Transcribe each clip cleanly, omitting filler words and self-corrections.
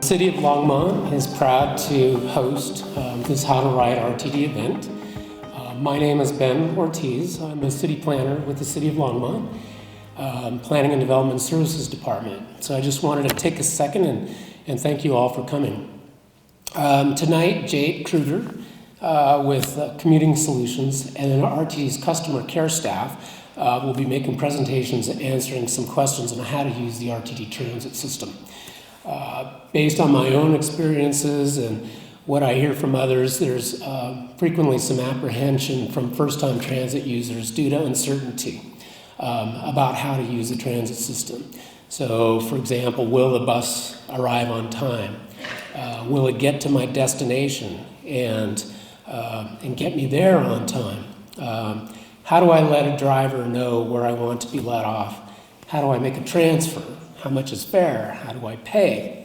The City of Longmont is proud to host this How to Ride RTD event. My name is Ben Ortiz. I'm a city planner with the City of Longmont, Planning and Development Services Department. So I just wanted to take a second and thank you all for coming. Tonight, Jade Kruger with Commuting Solutions and RTD's customer care staff will be making presentations and answering some questions on how to use the RTD transit system. Based on my own experiences and what I hear from others, there's frequently some apprehension from first-time transit users due to uncertainty about how to use the transit system. So, for example, will the bus arrive on time? Will it get to my destination and get me there on time? How do I let a driver know where I want to be let off? How do I make a transfer? How much is fare? How do I pay?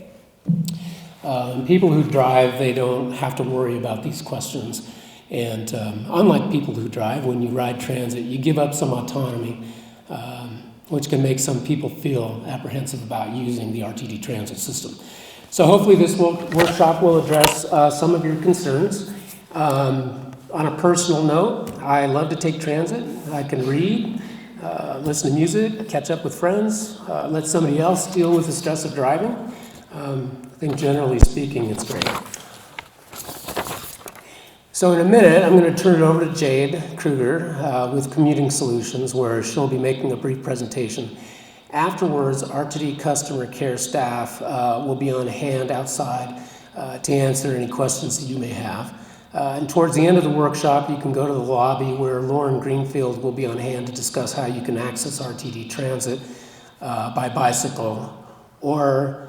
People who drive, they don't have to worry about these questions. And unlike people who drive, when you ride transit, you give up some autonomy, which can make some people feel apprehensive about using the RTD transit system. So hopefully this workshop will address some of your concerns. On a personal note, I love to take transit. I can read, listen to music, catch up with friends, let somebody else deal with the stress of driving. I think generally speaking, it's great. So in a minute, I'm going to turn it over to Jade Kruger with Commuting Solutions, where she'll be making a brief presentation. Afterwards, RTD customer care staff will be on hand outside to answer any questions that you may have. And towards the end of the workshop, you can go to the lobby where Lauren Greenfield will be on hand to discuss how you can access RTD Transit by bicycle, or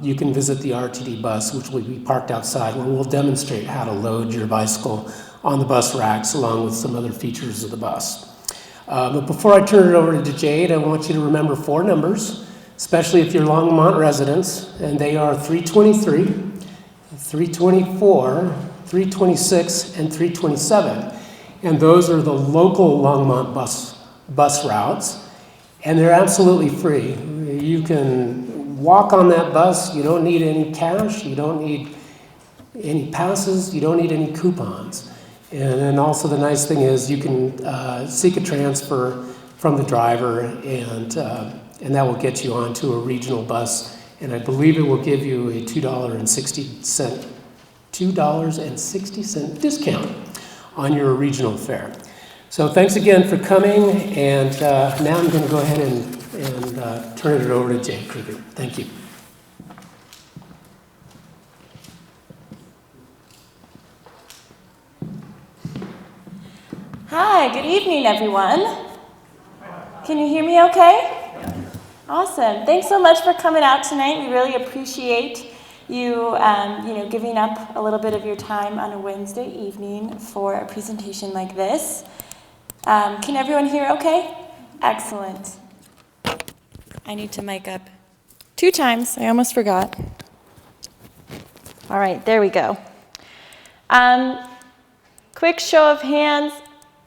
you can visit the RTD bus, which will be parked outside, where we'll demonstrate how to load your bicycle on the bus racks along with some other features of the bus. But before I turn it over to Jade, I want you to remember 4 numbers, especially if you're Longmont residents, and they are 323, 324, 326, and 327. And those are the local Longmont bus routes, and they're absolutely free. You can walk on that bus. You don't need any cash. You don't need any passes. You don't need any coupons. And then also the nice thing is you can seek a transfer from the driver, and that will get you onto a regional bus. And I believe it will give you a $2.60 discount on your regional fare. So thanks again for coming, and now I'm going to go ahead and turn it over to Jade Kruger. Thank you. Hi, good evening, everyone. Can you hear me okay? Awesome. Thanks so much for coming out tonight. We really appreciate you, giving up a little bit of your time on a Wednesday evening for a presentation like this. Can everyone hear okay? Excellent. I need to mic up 2 times. I almost forgot. All right, there we go. Quick show of hands.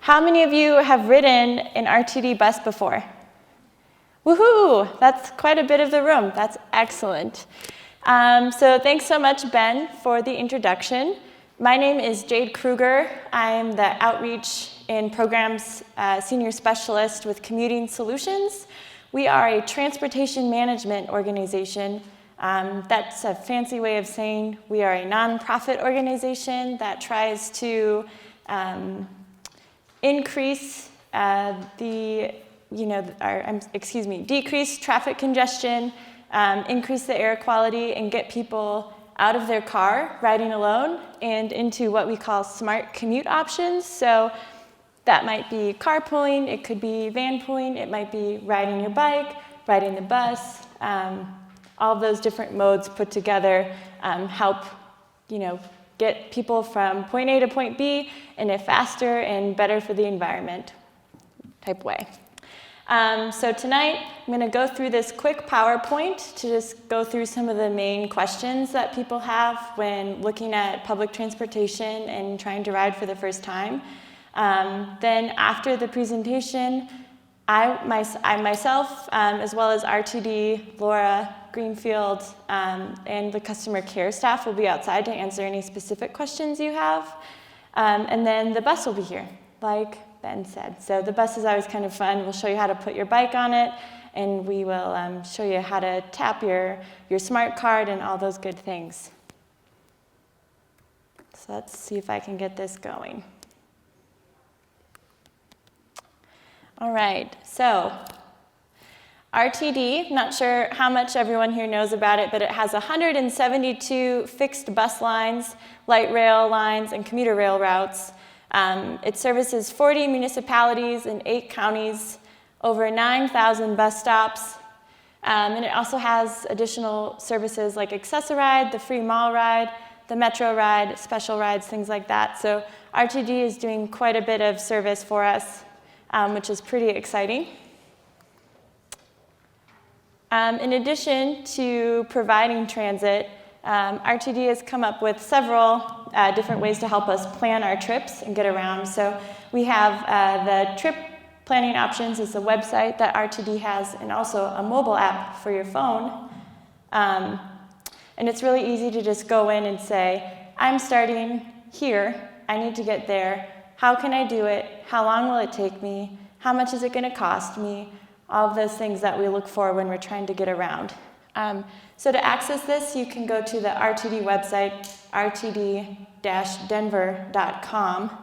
How many of you have ridden an RTD bus before? Woohoo! That's quite a bit of the room. That's excellent. So thanks so much, Ben, for the introduction. My name is Jade Kruger. I'm the Outreach and Programs Senior Specialist with Commuting Solutions. We are a transportation management organization. That's a fancy way of saying we are a nonprofit organization that tries to decrease traffic congestion, increase the air quality, and get people out of their car riding alone and into what we call smart commute options. So that might be carpooling, it could be vanpooling, it might be riding your bike, riding the bus. All of those different modes put together help, get people from point A to point B in a faster and better for the environment type way. So tonight, I'm going to go through this quick PowerPoint to just go through some of the main questions that people have when looking at public transportation and trying to ride for the first time. Then after the presentation, I myself, as well as RTD, Laura, Greenfield, and the customer care staff will be outside to answer any specific questions you have. And then the bus will be here, like Ben said. So the bus is always kind of fun. We'll show you how to put your bike on it, and we will show you how to tap your smart card and all those good things. So let's see if I can get this going. All right, so RTD, not sure how much everyone here knows about it, but it has 172 fixed bus lines, light rail lines, and commuter rail routes. It services 40 municipalities in 8 counties, over 9,000 bus stops, and it also has additional services like Access-a-Ride, the free mall ride, the Metro ride, special rides, things like that. So RTD is doing quite a bit of service for us, which is pretty exciting. In addition to providing transit, RTD has come up with several different ways to help us plan our trips and get around. So we have the trip planning options is a website that RTD has, and also a mobile app for your phone. And it's really easy to just go in and say, I'm starting here, I need to get there, how can I do it, how long will it take me, how much is it going to cost me, all of those things that we look for when we're trying to get around. So to access this, you can go to the RTD website, rtd-denver.com,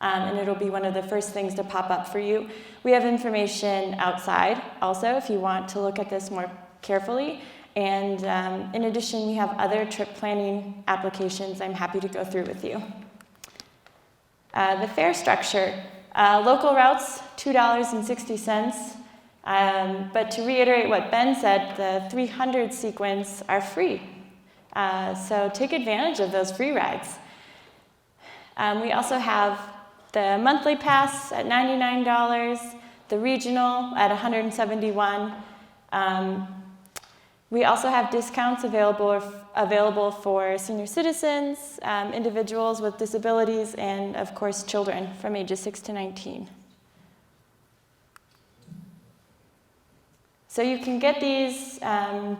and it'll be one of the first things to pop up for you. We have information outside also if you want to look at this more carefully. And in addition, we have other trip planning applications I'm happy to go through with you. The fare structure, local routes, $2.60. But to reiterate what Ben said, the 300 sequence are free. So take advantage of those free rides. We also have the monthly pass at $99, the regional at $171. We also have discounts available for senior citizens, individuals with disabilities, and of course children from ages 6 to 19. So you can get these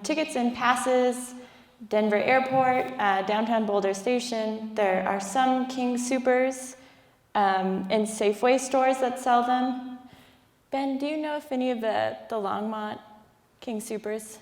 tickets and passes, Denver Airport, downtown Boulder Station. There are some King Supers and Safeway stores that sell them. Ben, do you know if any of the Longmont King Supers?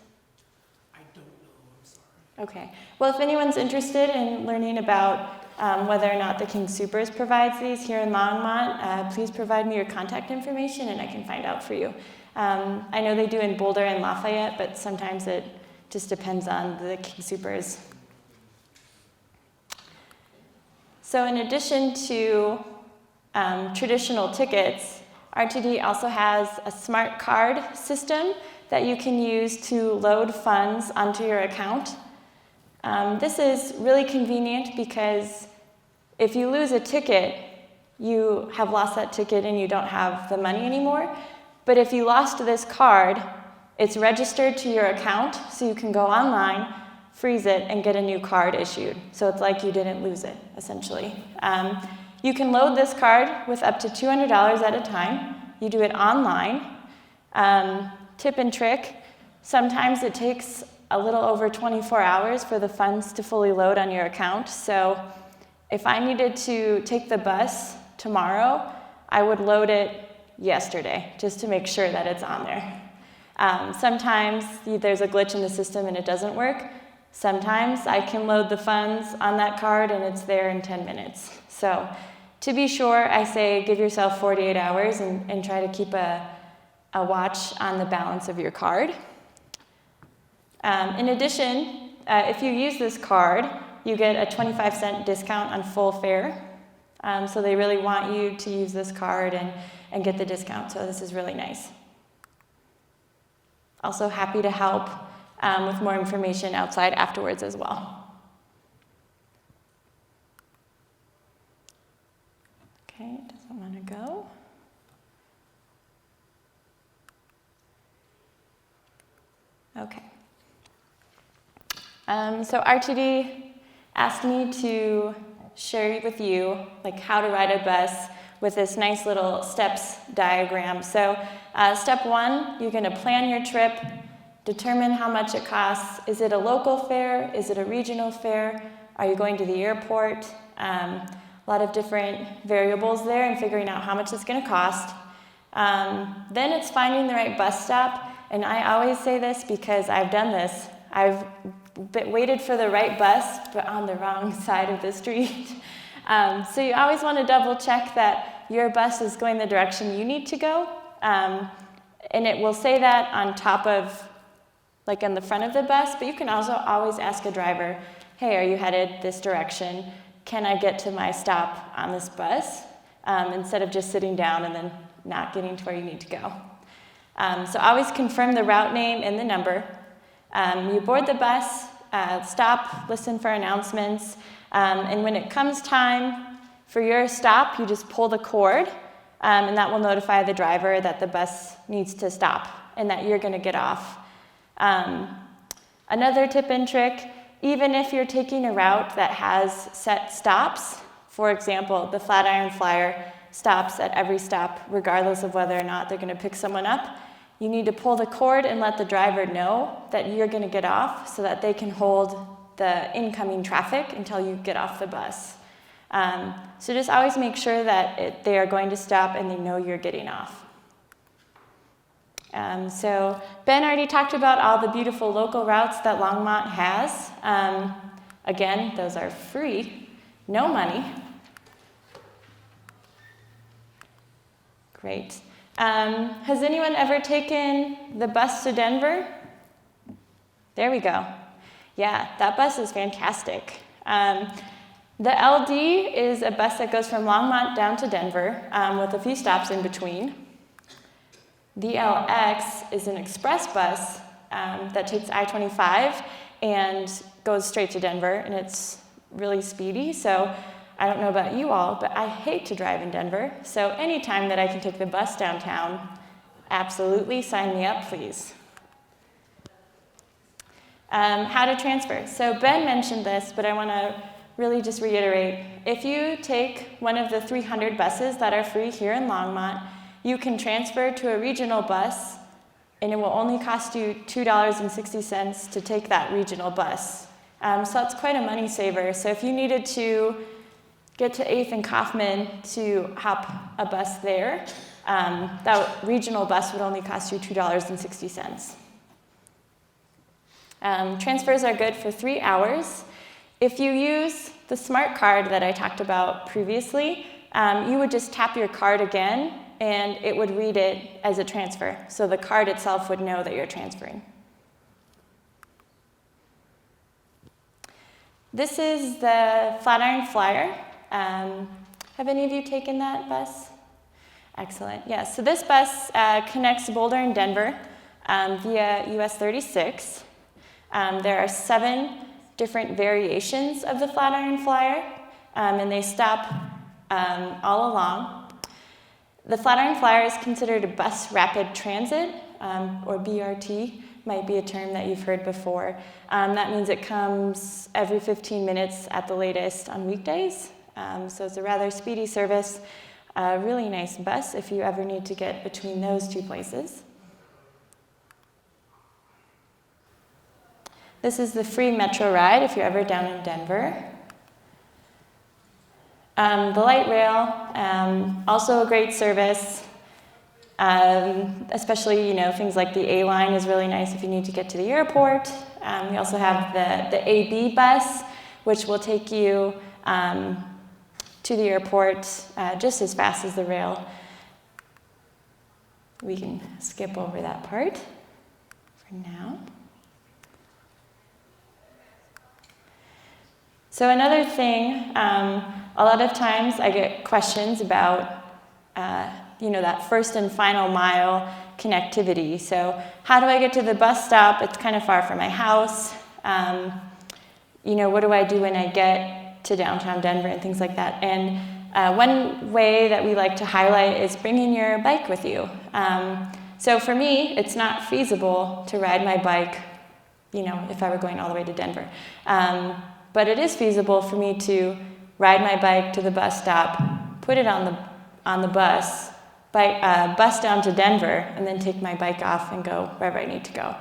Okay. Well, if anyone's interested in learning about whether or not the King Supers provides these here in Longmont, please provide me your contact information and I can find out for you. I know they do in Boulder and Lafayette, but sometimes it just depends on the King Supers. So in addition to traditional tickets, RTD also has a smart card system that you can use to load funds onto your account. This is really convenient because if you lose a ticket, you have lost that ticket and you don't have the money anymore. But if you lost this card, it's registered to your account, so you can go online, freeze it, and get a new card issued. So it's like you didn't lose it, essentially. You can load this card with up to $200 at a time. You do it online. Tip and trick, sometimes it takes a little over 24 hours for the funds to fully load on your account. So if I needed to take the bus tomorrow, I would load it yesterday just to make sure that it's on there. Sometimes there's a glitch in the system and it doesn't work. Sometimes I can load the funds on that card and it's there in 10 minutes. So to be sure, I say give yourself 48 hours and try to keep a watch on the balance of your card. In addition, if you use this card, you get a 25-cent discount on full fare. So they really want you to use this card and get the discount, so this is really nice. Also happy to help with more information outside afterwards as well. Okay, doesn't want to go. Okay. So RTD asked me to share with you like how to ride a bus with this nice little steps diagram. So step one, you're going to plan your trip, determine how much it costs. Is it a local fare? Is it a regional fare? Are you going to the airport? A lot of different variables there and figuring out how much it's going to cost. Then it's finding the right bus stop. And I always say this because I've done this. I've waited for the right bus, but on the wrong side of the street. So you always want to double check that your bus is going the direction you need to go. And it will say that on top of, like in the front of the bus, but you can also always ask a driver, hey, are you headed this direction? Can I get to my stop on this bus? Instead of just sitting down and then not getting to where you need to go. So always confirm the route name and the number. You board the bus, stop, listen for announcements, and when it comes time for your stop, you just pull the cord, and that will notify the driver that the bus needs to stop and that you're going to get off. Another tip and trick, even if you're taking a route that has set stops, for example, the Flatiron Flyer stops at every stop regardless of whether or not they're going to pick someone up, you need to pull the cord and let the driver know that you're going to get off so that they can hold the incoming traffic until you get off the bus. So just always make sure that they are going to stop and they know you're getting off. So Ben already talked about all the beautiful local routes that Longmont has. Again, those are free, no money. Great. Has anyone ever taken the bus to Denver? There we go. Yeah, that bus is fantastic. The LD is a bus that goes from Longmont down to Denver with a few stops in between. The LX is an express bus that takes I-25 and goes straight to Denver, and it's really speedy. So I don't know about you all, but I hate to drive in Denver. So anytime that I can take the bus downtown, absolutely sign me up, please. How to transfer. So Ben mentioned this, but I want to really just reiterate. If you take one of the 300 buses that are free here in Longmont, you can transfer to a regional bus, and it will only cost you $2.60 to take that regional bus. So that's quite a money saver. So if you needed to get to 8th and Kaufman to hop a bus there, that regional bus would only cost you $2.60. Transfers are good for 3 hours. If you use the smart card that I talked about previously, you would just tap your card again, and it would read it as a transfer. So the card itself would know that you're transferring. This is the Flatiron Flyer. Have any of you taken that bus? Excellent. Yeah, so this bus connects Boulder and Denver via US 36. There are 7 different variations of the Flatiron Flyer, and they stop all along. The Flatiron Flyer is considered a bus rapid transit, or BRT, might be a term that you've heard before. That means it comes every 15 minutes at the latest on weekdays. So it's a rather speedy service, a really nice bus if you ever need to get between those 2 places. This is the free Metro ride if you're ever down in Denver. The light rail, also a great service, especially things like the A line is really nice if you need to get to the airport. We also have the AB bus, which will take you to the airport just as fast as the rail. We can skip over that part for now. So another thing, a lot of times I get questions about, that first and final mile connectivity. So how do I get to the bus stop? It's kind of far from my house. What do I do when I get to downtown Denver and things like that? And one way that we like to highlight is bringing your bike with you. So for me, it's not feasible to ride my bike, if I were going all the way to Denver. But it is feasible for me to ride my bike to the bus stop, put it on on the bus, bus down to Denver, and then take my bike off and go wherever I need to go.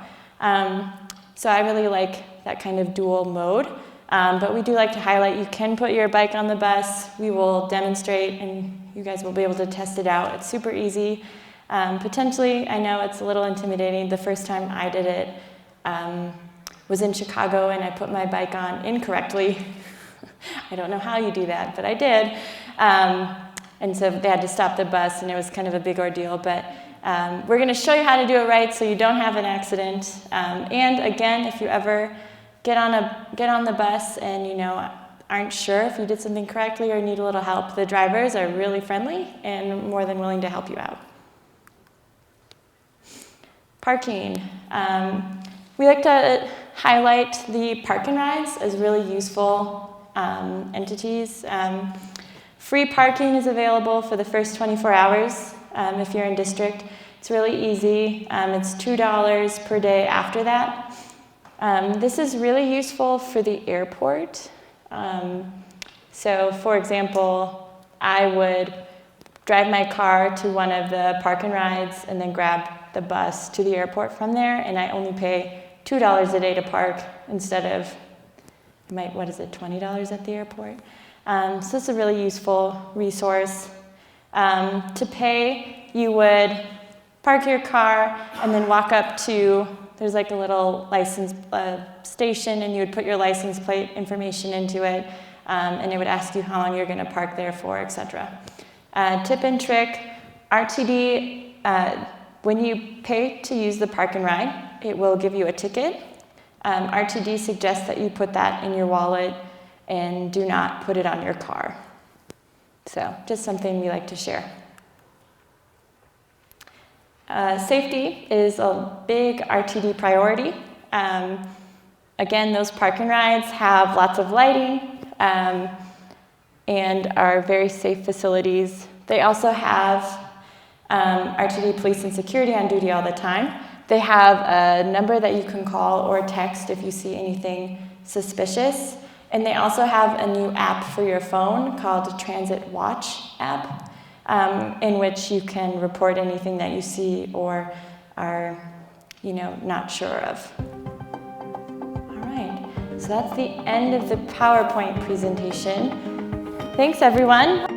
So I really like that kind of dual mode. But we do like to highlight you can put your bike on the bus. We will demonstrate, and you guys will be able to test it out. It's super easy. Potentially, I know it's a little intimidating. The first time I did it was in Chicago, and I put my bike on incorrectly. I don't know how you do that, but I did. And so they had to stop the bus, and it was kind of a big ordeal. But we're going to show you how to do it right so you don't have an accident. And again, if you ever get on the bus and aren't sure if you did something correctly or need a little help, the drivers are really friendly and more than willing to help you out. Parking. We like to highlight the park and rides as really useful entities. Free parking is available for the first 24 hours if you're in district. It's really easy. It's $2 per day after that. This is really useful for the airport. So for example, I would drive my car to one of the park and rides and then grab the bus to the airport from there, and I only pay $2 a day to park instead of, $20 at the airport. So it's a really useful resource. To pay, you would park your car and then walk up to, there's like a little license station, and you would put your license plate information into it, and it would ask you how long you're going to park there for, etc. Tip and trick, RTD, when you pay to use the park and ride, it will give you a ticket. RTD suggests that you put that in your wallet and do not put it on your car. So just something we like to share. Safety is a big RTD priority. Again, those park and rides have lots of lighting and are very safe facilities. They also have RTD police and security on duty all the time. They have a number that you can call or text if you see anything suspicious. And they also have a new app for your phone called the Transit Watch app, in which you can report anything that you see or are, not sure of. All right, so that's the end of the PowerPoint presentation. Thanks, everyone.